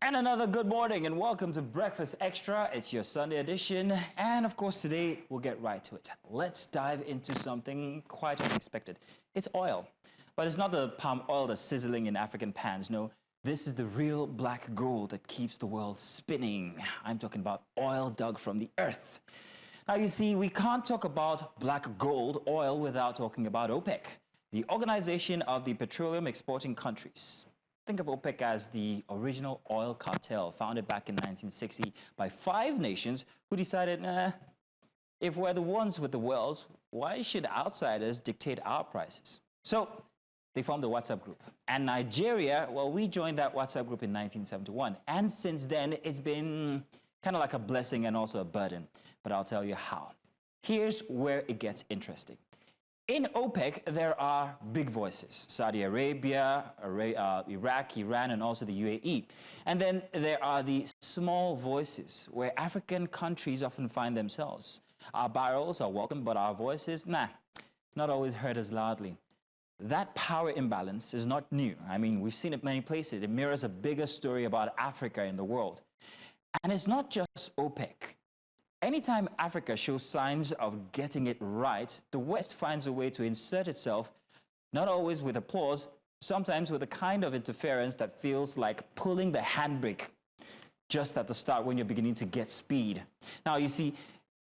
And another good morning and welcome to Breakfast Extra. It's your Sunday edition. And of course, today we'll get right to it. Let's dive into something quite unexpected. It's oil. But it's not the palm oil that's sizzling in African pans. No, this is the real black gold that keeps the world spinning. I'm talking about oil dug from the earth. Now, you see, we can't talk about black gold oil without talking about OPEC, the Organization of the Petroleum Exporting Countries. Think of OPEC as the original oil cartel founded back in 1960 by 5 nations who decided, if we're the ones with the wells, why should outsiders dictate our prices? So they formed a WhatsApp group. And Nigeria, well, we joined that WhatsApp group in 1971. And since then, it's been kind of like a blessing and also a burden. But I'll tell you how. Here's where it gets interesting. In OPEC, there are big voices, Saudi Arabia, Iraq, Iran, and also the UAE. And then there are the small voices where African countries often find themselves. Our barrels are welcome, but our voices, not always heard as loudly. That power imbalance is not new. I mean, we've seen it many places. It mirrors a bigger story about Africa in the world. And it's not just OPEC. Anytime Africa shows signs of getting it right, the West finds a way to insert itself, not always with applause, sometimes with a kind of interference that feels like pulling the handbrake just at the start when you're beginning to get speed. Now, you see,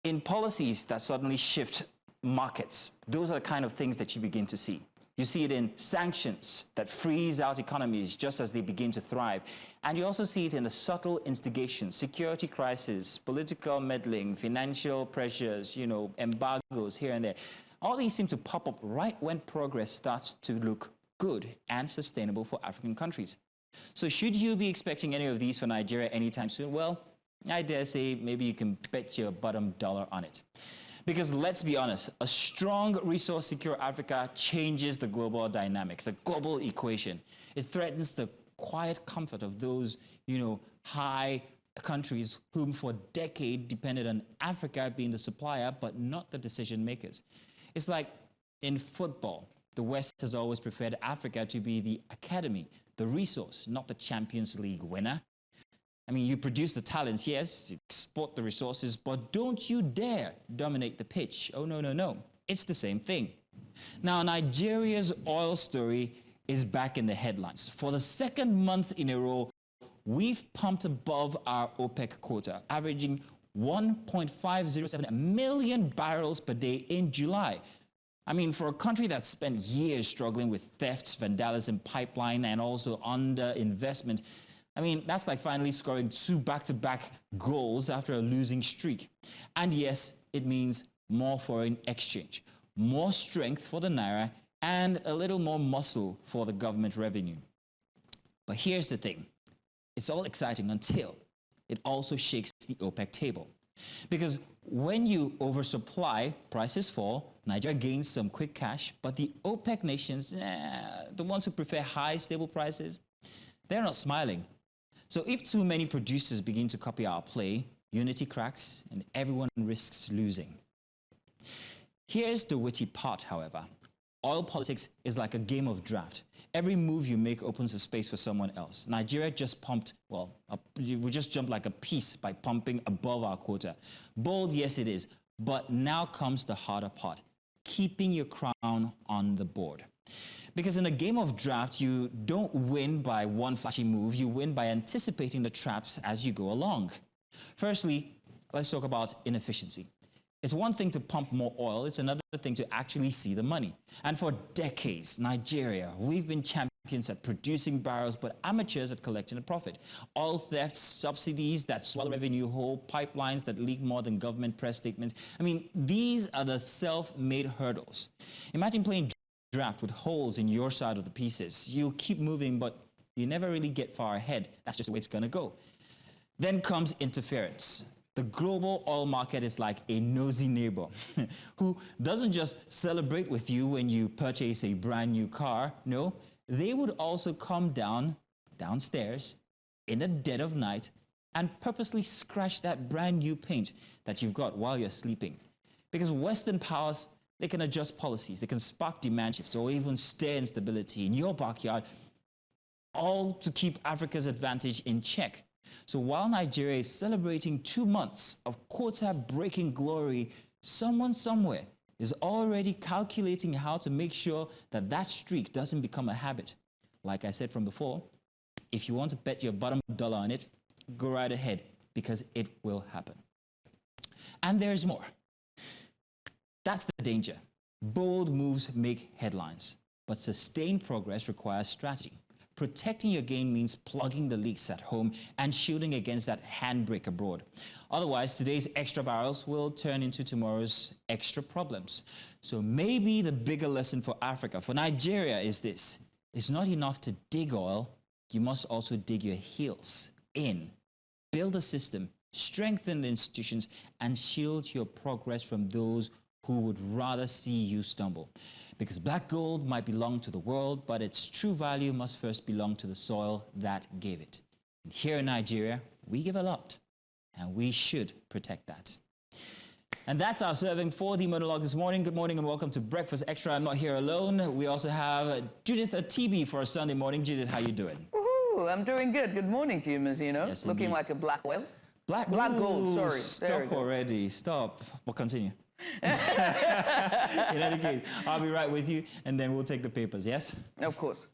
in policies that suddenly shift markets, those are the kind of things that you begin to see. You see it in sanctions that freeze out economies just as they begin to thrive. And you also see it in the subtle instigations, security crisis, political meddling, financial pressures, embargoes here and there. All these seem to pop up right when progress starts to look good and sustainable for African countries. So should you be expecting any of these for Nigeria anytime soon? Well, I dare say maybe you can bet your bottom dollar on it. Because let's be honest, a strong, resource-secure Africa changes the global dynamic, the global equation. It threatens the quiet comfort of those, high countries whom for decades depended on Africa being the supplier, but not the decision makers. It's like in football, the West has always preferred Africa to be the academy, the resource, not the Champions League winner. I mean, you produce the talents, yes, you export the resources, but don't you dare dominate the pitch. Oh, no. It's the same thing. Now, Nigeria's oil story is back in the headlines. For the second month in a row, we've pumped above our OPEC quota, averaging 1.507 million barrels per day in July. I mean, for a country that spent years struggling with thefts, vandalism, pipeline, and also underinvestment, I mean, that's like finally scoring 2 back-to-back goals after a losing streak. And yes, it means more foreign exchange, more strength for the naira, and a little more muscle for the government revenue. But here's the thing. It's all exciting until it also shakes the OPEC table. Because when you oversupply, prices fall, Nigeria gains some quick cash, but the OPEC nations, the ones who prefer high, stable prices, they're not smiling. So if too many producers begin to copy our play, unity cracks and everyone risks losing. Here's the witty part, however. Oil politics is like a game of draft. Every move you make opens a space for someone else. Nigeria just pumped, we just jumped like a piece by pumping above our quota. Bold, yes it is, but now comes the harder part, keeping your crown on the board. Because in a game of draft, you don't win by one flashy move, you win by anticipating the traps as you go along. Firstly, let's talk about inefficiency. It's one thing to pump more oil, it's another thing to actually see the money. And for decades, Nigeria, we've been champions at producing barrels, but amateurs at collecting the profit. Oil thefts, subsidies that swallow revenue whole, pipelines that leak more than government press statements. I mean, these are the self-made hurdles. Imagine playing draft with holes in your side of the pieces. You keep moving, but you never really get far ahead. That's just the way it's gonna go. Then comes interference. The global oil market is like a nosy neighbor who doesn't just celebrate with you when you purchase a brand new car. No, they would also come downstairs in the dead of night and purposely scratch that brand new paint that you've got while you're sleeping. Because Western powers, they can adjust policies, they can spark demand shifts or even stir instability in your backyard, all to keep Africa's advantage in check. So while Nigeria is celebrating 2 months of quota-breaking glory, someone somewhere is already calculating how to make sure that that streak doesn't become a habit. Like I said from before, if you want to bet your bottom dollar on it, go right ahead, because it will happen. And there's more. That's the danger. Bold moves make headlines, but sustained progress requires strategy. Protecting your gain means plugging the leaks at home and shielding against that handbrake abroad. Otherwise, today's extra barrels will turn into tomorrow's extra problems. So maybe the bigger lesson for Africa, for Nigeria, is this. It's not enough to dig oil. You must also dig your heels in. Build a system, strengthen the institutions, and shield your progress from those who would rather see you stumble. Because black gold might belong to the world, but its true value must first belong to the soil that gave it. And here in Nigeria, we give a lot, and we should protect that. And that's our serving for the monologue this morning. Good morning and welcome to Breakfast Extra. I'm not here alone. We also have Judith Atibi for a Sunday morning. Judith, how you doing? Woohoo! I'm doing good. Good morning to you, Mazino. Yes, looking indeed. like a black whale. Black gold, sorry. Stop already. Stop. We'll continue. In any case, I'll be right with you, and then we'll take the papers, yes? Of course.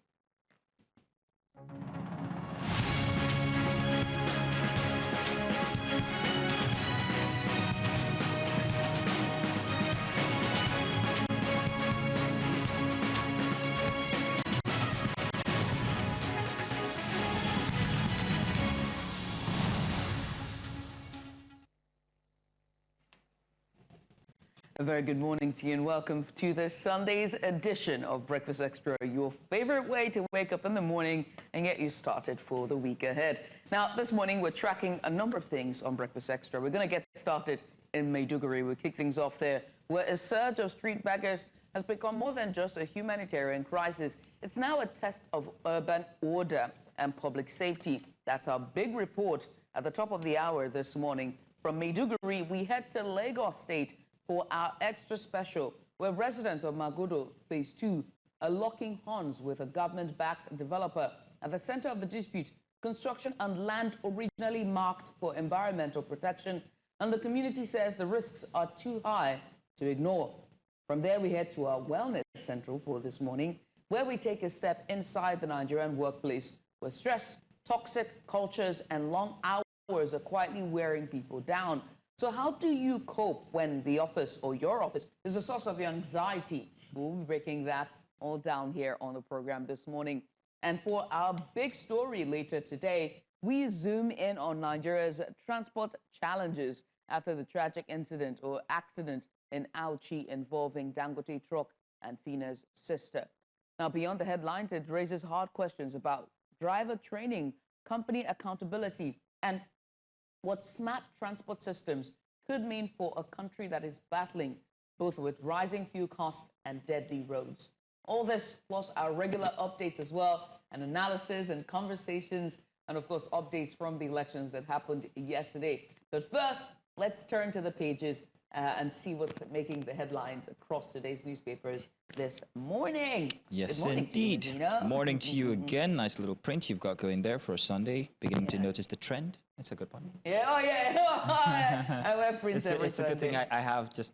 A very good morning to you and welcome to this Sunday's edition of Breakfast Extra, your favorite way to wake up in the morning and get you started for the week ahead. Now, this morning we're tracking a number of things on Breakfast Extra. We're going to get started in Maiduguri. We'll kick things off there, where a surge of street beggars has become more than just a humanitarian crisis. It's now a test of urban order and public safety. That's our big report at the top of the hour this morning. From Maiduguri, we head to Lagos State for our extra special, where residents of Magodo Phase 2 are locking horns with a government-backed developer. At the center of the dispute, construction on land originally marked for environmental protection, and the community says the risks are too high to ignore. From there, we head to our Wellness Central for this morning, where we take a step inside the Nigerian workplace, where stress, toxic cultures, and long hours are quietly wearing people down. So how do you cope when the office or your office is a source of your anxiety? We'll be breaking that all down here on the program this morning. And for our big story later today, we zoom in on Nigeria's transport challenges after the tragic incident or accident in Auchi involving Dangote truck and Fina's sister. Now, beyond the headlines, it raises hard questions about driver training, company accountability, and what smart transport systems could mean for a country that is battling both with rising fuel costs and deadly roads. All this plus our regular updates as well, and analysis and conversations, and of course updates from the elections that happened yesterday. But first, let's turn to the pages and see what's making the headlines across today's newspapers this morning. Yes, Good morning indeed. To you, Regina. Morning to you again. Nice little print you've got going there for a Sunday. Beginning to notice the trend. It's a good one. Yeah, oh yeah. I wear prints every It's a good thing Sunday. I have just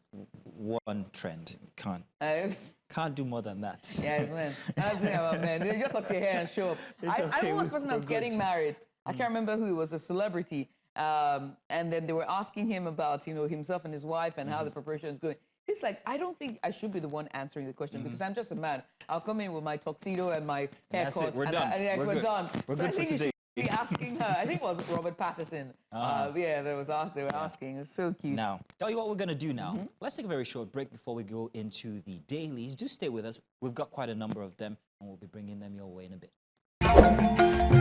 one trend. Can't do more than that. Yes, man. That's it, man. You just cut your hair and show up. I okay, know this person that was we're getting good. married. I can't remember who. It was a celebrity. And then they were asking him about, himself and his wife and how the preparation is going. He's like, I don't think I should be the one answering the question because I'm just a man. I'll come in with my tuxedo and my That's haircut. it. We're done. We're good. done. We're So good I for think you today. should be asking her. I think it was Robert Patterson. Yeah, they were asking. It's so cute. Now, tell you what we're going to do now. Let's take a very short break before we go into the dailies. Do stay with us. We've got quite a number of them, and we'll be bringing them your way in a bit.